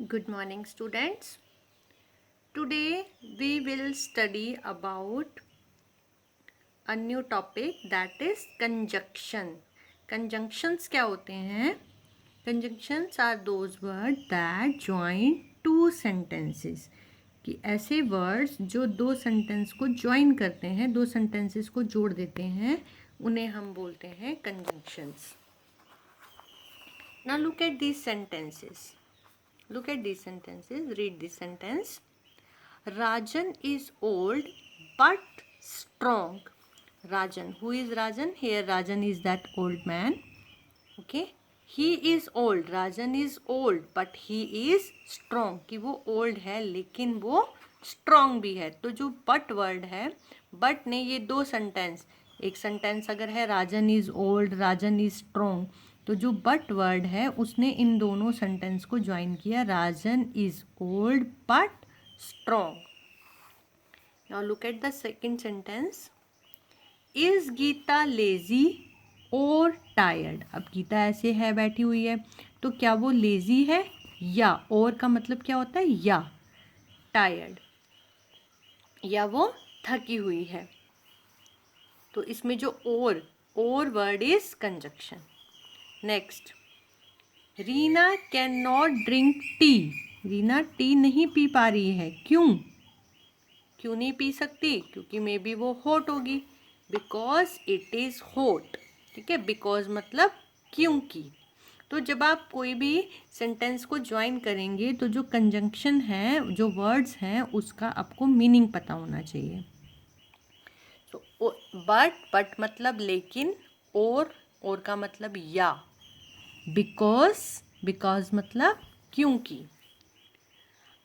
Good morning, students. Today we will study about a new topic that is conjunction. Conjunctions क्या होते हैं? Conjunctions are those words that join two sentences. कि ऐसे words जो दो sentence को join करते हैं, दो सेंटेंसेस को जोड़ देते हैं, उन्हें हम बोलते हैं conjunctions. Now look at these sentences. Look at these sentences. Read this sentence. Rajan is old but strong. Rajan. Who is Rajan? Here Rajan is that old man. Okay. He is old. Rajan is old but he is strong. कि वो old है लेकिन वो strong भी है. तो जो but word है, but ने ये दो sentence, एक sentence अगर है Rajan is old, Rajan is strong, तो जो बट वर्ड है उसने इन दोनों सेंटेंस को ज्वाइन किया. Rajan is old but strong. Now look at the second sentence. Is Geeta lazy or tired? अब गीता ऐसे है, बैठी हुई है, तो क्या वो लेजी है या, और का मतलब क्या होता है या, टायर्ड, या वो थकी हुई है. तो इसमें जो और word is conjunction. Next. Reena can not drink tea. Reena T नहीं पी पा रही है. क्यों नहीं पी सकती? क्योंकि मे बी वो हॉट होगी. Because it is hot. ठीक है, बिकॉज मतलब क्योंकि. तो जब आप कोई भी सेंटेंस को ज्वाइन करेंगे तो जो कंजंक्शन है, जो वर्ड्स हैं, उसका आपको मीनिंग पता होना चाहिए. तो बट मतलब लेकिन, और का मतलब या, बिकॉज मतलब क्योंकि.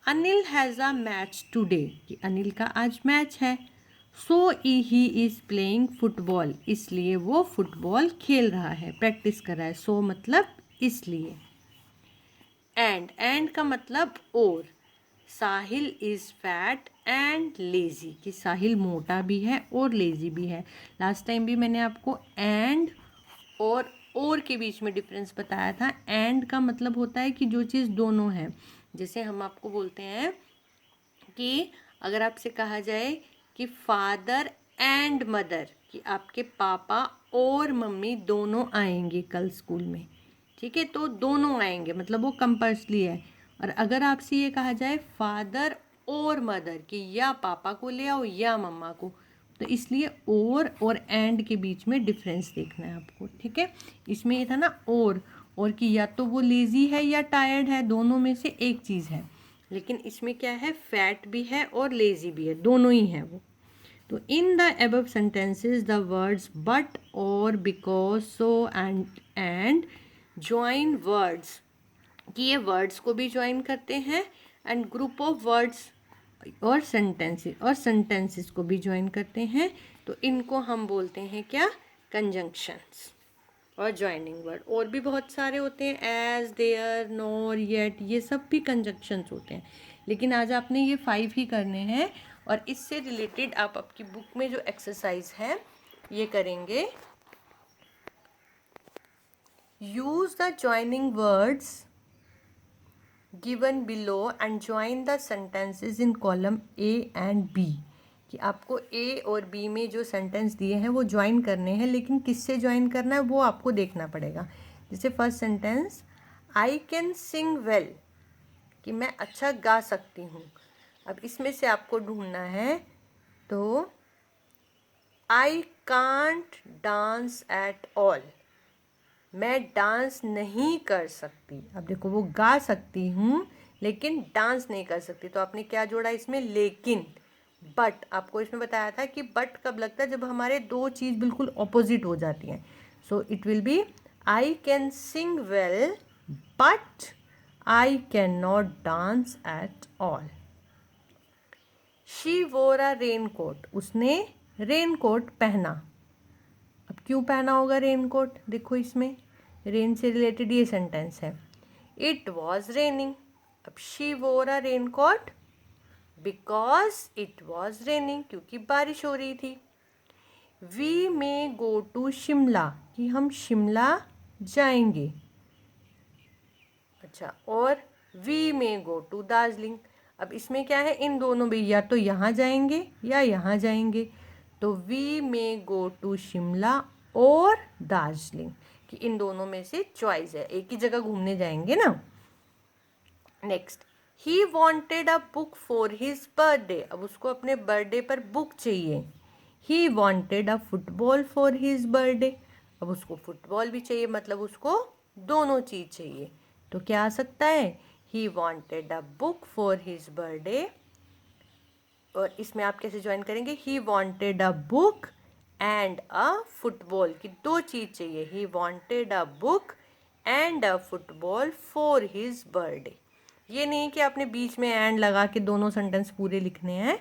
Anil has a match today. कि अनिल का आज मैच है. सो ही इज़ प्लेइंग फुटबॉल. इसलिए वो फुटबॉल खेल रहा है, प्रैक्टिस कर रहा है. सो मतलब इसलिए. एंड का मतलब और. साहिल इज़ फैट एंड लेज़ी. कि साहिल मोटा भी है और लेज़ी भी है. लास्ट टाइम भी मैंने आपको एंड और के बीच में डिफरेंस बताया था. एंड का मतलब होता है कि जो चीज़ दोनों है. जैसे हम आपको बोलते हैं कि अगर आपसे कहा जाए कि फादर एंड मदर, कि आपके पापा और मम्मी दोनों आएंगे कल स्कूल में. ठीक है, तो दोनों आएंगे मतलब वो कंपल्सरी है. और अगर आपसे ये कहा जाए फादर और मदर, कि या पापा को ले आओ या मम्मा को, तो इसलिए और एंड के बीच में डिफरेंस देखना है आपको. ठीक है, इसमें ये था ना और कि या तो वो लेज़ी है या टायर्ड है, दोनों में से एक चीज़ है. लेकिन इसमें क्या है, फैट भी है और लेज़ी भी है, दोनों ही है वो. तो in the above sentences the words but, और, because, so and join words, कि ये वर्ड्स को भी ज्वाइन करते हैं, एंड ग्रुप ऑफ वर्ड्स और सेंटेंसेस को भी ज्वाइन करते हैं. तो इनको हम बोलते हैं क्या, कंजंक्शंस और ज्वाइनिंग वर्ड. और भी बहुत सारे होते हैं, एज, देयर, नोर, येट, ये सब भी कंजंक्शंस होते हैं. लेकिन आज आपने ये 5 ही करने हैं. और इससे रिलेटेड आप आपकी बुक में जो एक्सरसाइज है ये करेंगे. Use the joining words given below and join the sentences in column A and B. कि आपको ए और बी में जो सेंटेंस दिए हैं वो ज्वाइन करने हैं, लेकिन किससे ज्वाइन करना है वो आपको देखना पड़ेगा. जैसे first sentence, I can sing well, कि मैं अच्छा गा सकती हूँ. अब इसमें से आपको ढूंढना है. तो I can't dance at all, मैं डांस नहीं कर सकती. अब देखो, वो गा सकती हूँ लेकिन डांस नहीं कर सकती, तो आपने क्या जोड़ा इसमें, लेकिन. बट आपको इसमें बताया था कि बट कब लगता है, जब हमारे दो चीज़ बिल्कुल ऑपोजिट हो जाती हैं. So it will be, I can sing well but I can not dance at all. She wore a rain coat, उसने रेन कोट पहना. अब क्यों पहना होगा रेन कोट, देखो इसमें रेन से रिलेटेड ये सेंटेंस है. It was raining. अब she wore a rain coat because it was raining, क्योंकि बारिश हो रही थी. We may go to Shimla, कि हम शिमला जाएंगे. अच्छा, और we may go to Darjeeling. अब इसमें क्या है, इन दोनों में या तो यहाँ जाएंगे या यहाँ जाएंगे, तो we may go to Shimla और दार्जिलिंग, कि इन दोनों में से चॉइस है, एक ही जगह घूमने जाएंगे ना। Next, he wanted a book for his birthday. अब उसको अपने बर्थडे पर बुक चाहिए। ही wanted a football for his birthday. अब उसको फुटबॉल भी चाहिए, मतलब उसको दोनों चीज़ चाहिए। तो क्या आ सकता है, ही wanted a book for his birthday, और इसमें आप कैसे ज्वाइन करेंगे, ही wanted a book and a football, की दो चीज़ चाहिए। ही wanted a book and a football for his birthday. ये नहीं कि आपने बीच में एंड लगा के दोनों सेंटेंस पूरे लिखने हैं।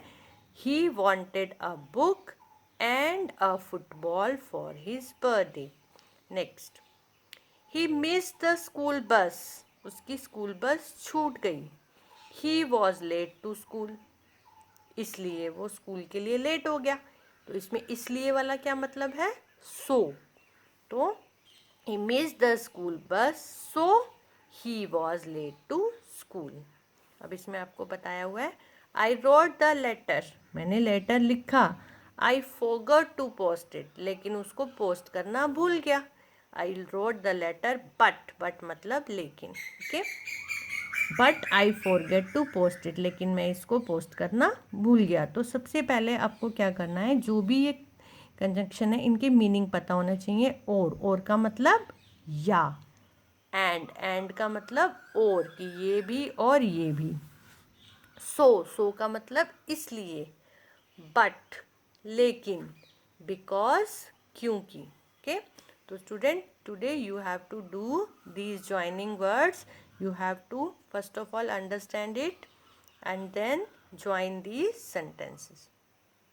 He wanted a book and a football for his birthday. Next, he miss the school bus. उसकी स्कूल बस छूट गई। He was late to school, इसलिए वो स्कूल के लिए लेट हो गया। तो इसमें इसलिए वाला क्या मतलब है, सो। तो ही miss the school bus, so he was late to school. अब इसमें आपको बताया हुआ है, आई रोट द लेटर, मैंने लेटर लिखा। I forgot to post it, लेकिन उसको पोस्ट करना भूल गया। I wrote the letter but मतलब लेकिन, okay. But I forget to post it, लेकिन मैं इसको पोस्ट करना भूल गया। तो सबसे पहले आपको क्या करना है, जो भी ये कंजंक्शन है इनके मीनिंग पता होना चाहिए। और का मतलब या, एंड का मतलब और, कि ये भी और ये भी। सो का मतलब इसलिए, बट लेकिन, बिकॉज क्योंकि, ओके। तो student, today you have to do these joining words. You have to first of all understand it and then join these sentences.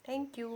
Thank you.